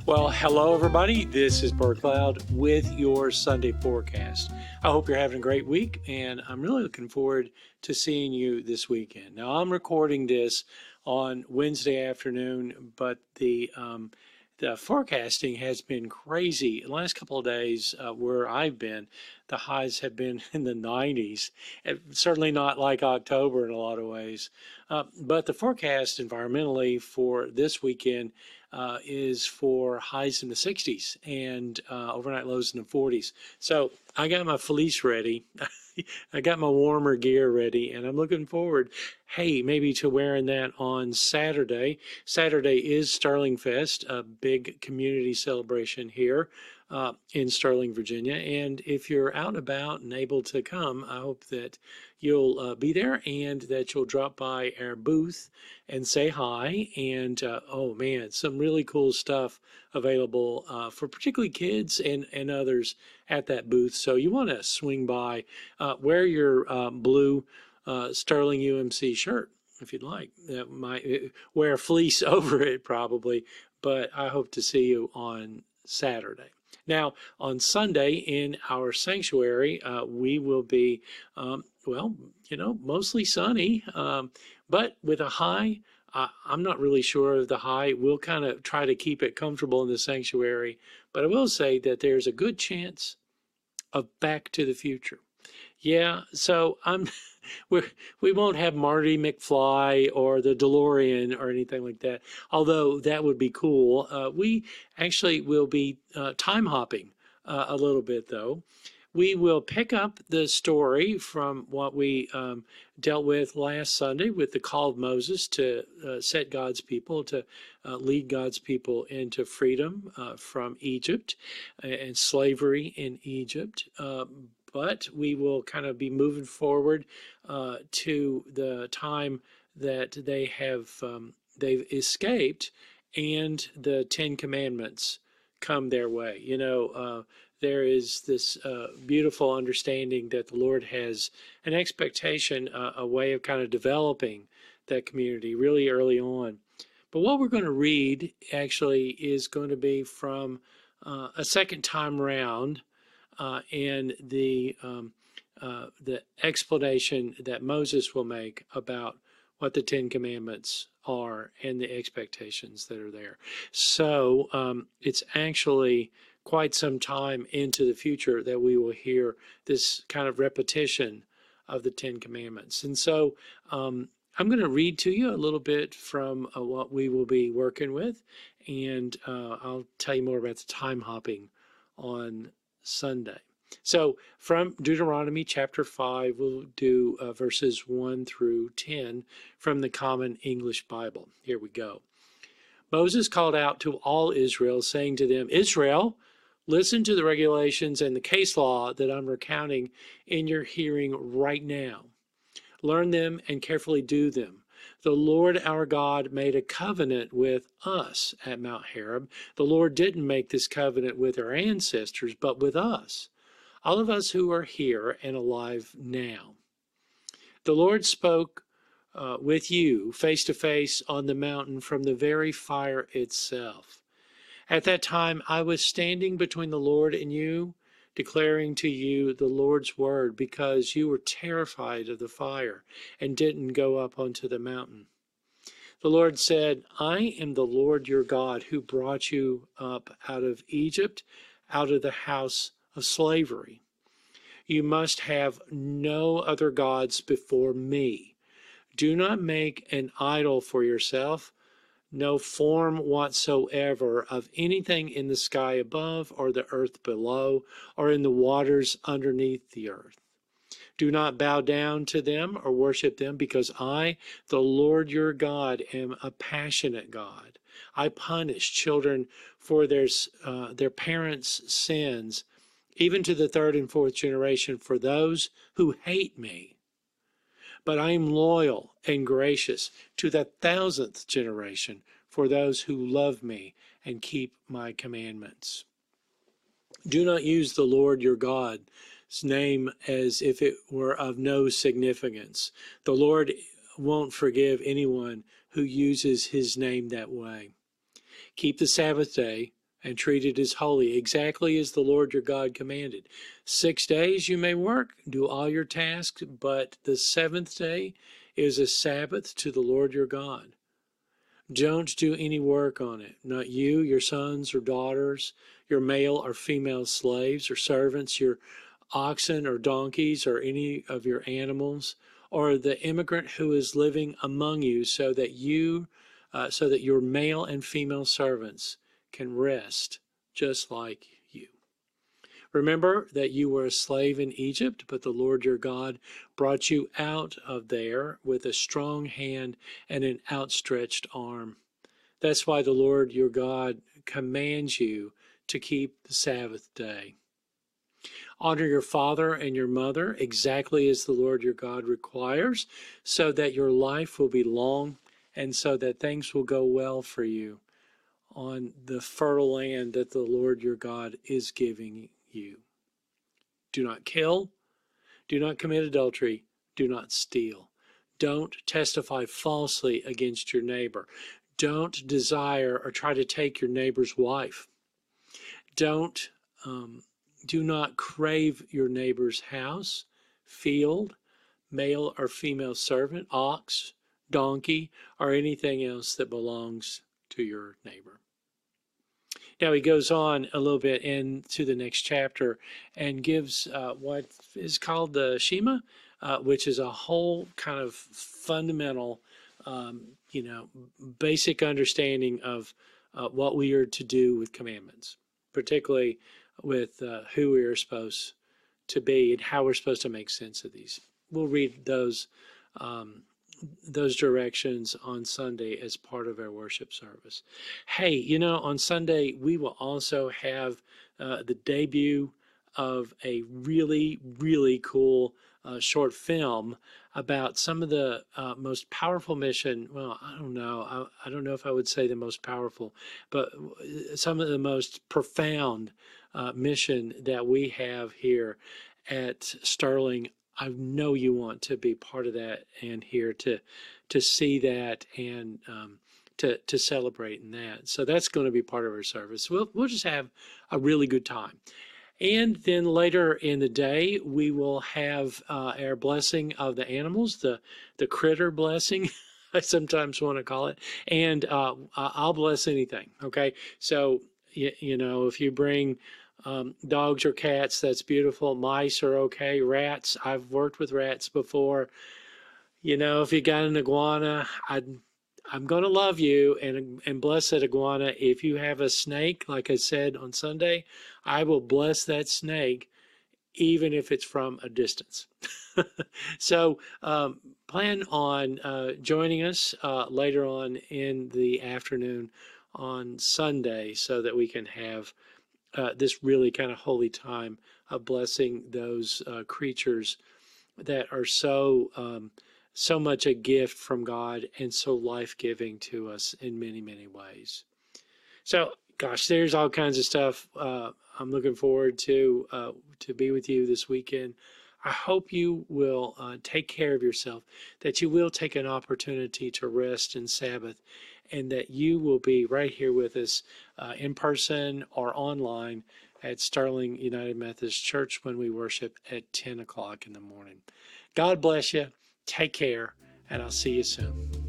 Well, hello everybody. This is Bert with your Sunday forecast. I hope you're having a great week, and I'm really looking forward to seeing you this weekend. Now, I'm recording this on Wednesday afternoon, but the forecasting has been crazy. The last couple of days where I've been, the highs have been in the 90s. Certainly not like October in a lot of ways. But the forecast environmentally for this weekend is for highs in the 60s and overnight lows in the 40s. So I got my fleece ready. I got my warmer gear ready, and I'm looking forward, hey, maybe to wearing that on Saturday. Saturday is Sterling Fest, a big community celebration here in Sterling, Virginia. And if you're out and about and able to come, I hope that you'll be there and that you'll drop by our booth and say hi. And oh man, some really cool stuff available for particularly kids and others at that booth. So you want to swing by, wear your blue Sterling UMC shirt if you'd like. That might wear a fleece over it probably, but I hope to see you on Saturday. Now, on Sunday in our sanctuary, we will be, well, mostly sunny, but with a high. I'm not really sure of the high. We'll kind of try to keep it comfortable in the sanctuary, but I will say that there's a good chance of Back to the Future. Yeah, so we won't have Marty McFly or the DeLorean or anything like that, although that would be cool. We actually will be time hopping a little bit, though. We will pick up the story from what we dealt with last Sunday with the call of Moses to set God's people, to lead God's people into freedom from Egypt and slavery in Egypt. But we will kind of be moving forward to the time that they've escaped, and the Ten Commandments come their way. There is this beautiful understanding that the Lord has an expectation, a way of kind of developing that community really early on. But what we're going to read actually is going to be from a second time round, and the explanation that Moses will make about what the Ten Commandments are and the expectations that are there. So it's actually quite some time into the future that we will hear this kind of repetition of the Ten Commandments. And so I'm going to read to you a little bit from what we will be working with, and I'll tell you more about the time hopping on Sunday. So from Deuteronomy chapter 5, we'll do verses 1 through 10 from the Common English Bible. Here we go. Moses called out to all Israel, saying to them, Israel, listen to the regulations and the case law that I'm recounting in your hearing right now. Learn them and carefully do them. The Lord our God made a covenant with us at Mount Horeb. The Lord didn't make this covenant with our ancestors, but with us, all of us who are here and alive now. The Lord spoke with you face to face on the mountain from the very fire itself. At that time, I was standing between the Lord and you, declaring to you the Lord's word, because you were terrified of the fire and didn't go up onto the mountain. The Lord said, I am the Lord your God who brought you up out of Egypt, out of the house of slavery. You must have no other gods before me. Do not make an idol for yourself, no form whatsoever of anything in the sky above or the earth below or in the waters underneath the earth. Do not bow down to them or worship them, because I, the Lord your God, am a passionate God. I punish children for their parents' sins, even to the third and fourth generation for those who hate me. But I am loyal and gracious to the 1,000th generation for those who love me and keep my commandments. Do not use the Lord your God's name as if it were of no significance. The Lord won't forgive anyone who uses his name that way. Keep the Sabbath day and treat it as holy, exactly as the Lord your God commanded. 6 days you may work, do all your tasks, but the seventh day is a Sabbath to the Lord your God. Don't do any work on it, not you, your sons or daughters, your male or female slaves or servants, your oxen or donkeys, or any of your animals, or the immigrant who is living among you, so that your male and female servants can rest just like you. Remember that you were a slave in Egypt, but the Lord your God brought you out of there with a strong hand and an outstretched arm. That's why the Lord your God commands you to keep the Sabbath day. Honor your father and your mother exactly as the Lord your God requires, so that your life will be long and so that things will go well for you on the fertile land that the Lord your God is giving you. Do not kill, do not commit adultery, do not steal. Don't testify falsely against your neighbor. Don't desire or try to take your neighbor's wife. Don't do not crave your neighbor's house, field, male or female servant, ox, donkey, or anything else that belongs to your neighbor. Now he goes on a little bit into the next chapter and gives what is called the Shema, which is a whole kind of fundamental, you know, basic understanding of what we are to do with commandments, particularly with who we are supposed to be and how we're supposed to make sense of these. We'll read those directions on Sunday as part of our worship service. Hey, you know, on Sunday we will also have the debut of a really, really cool short film about some of the most powerful mission. Well, I don't know. I don't know if I would say the most powerful, but some of the most profound mission that we have here at Sterling. I know you want to be part of that and here to see that and to celebrate in that. So that's going to be part of our service. We'll just have a really good time. And then later in the day, we will have our blessing of the animals, the critter blessing, I sometimes want to call it. And I'll bless anything. Okay. So, you know, if you bring dogs or cats, that's beautiful. Mice are okay. Rats, I've worked with rats before. You know, if you got an iguana, I'm going to love you and bless that iguana. If you have a snake, like I said on Sunday, I will bless that snake, even if it's from a distance. So plan on joining us later on in the afternoon on Sunday so that we can have this really kind of holy time of blessing those creatures that are so much a gift from God and so life-giving to us in many, many ways. So, gosh, there's all kinds of stuff. I'm looking forward to be with you this weekend. I hope you will take care of yourself, that you will take an opportunity to rest in Sabbath, and that you will be right here with us in person or online at Sterling United Methodist Church when we worship at 10 o'clock in the morning. God bless you. Take care, and I'll see you soon.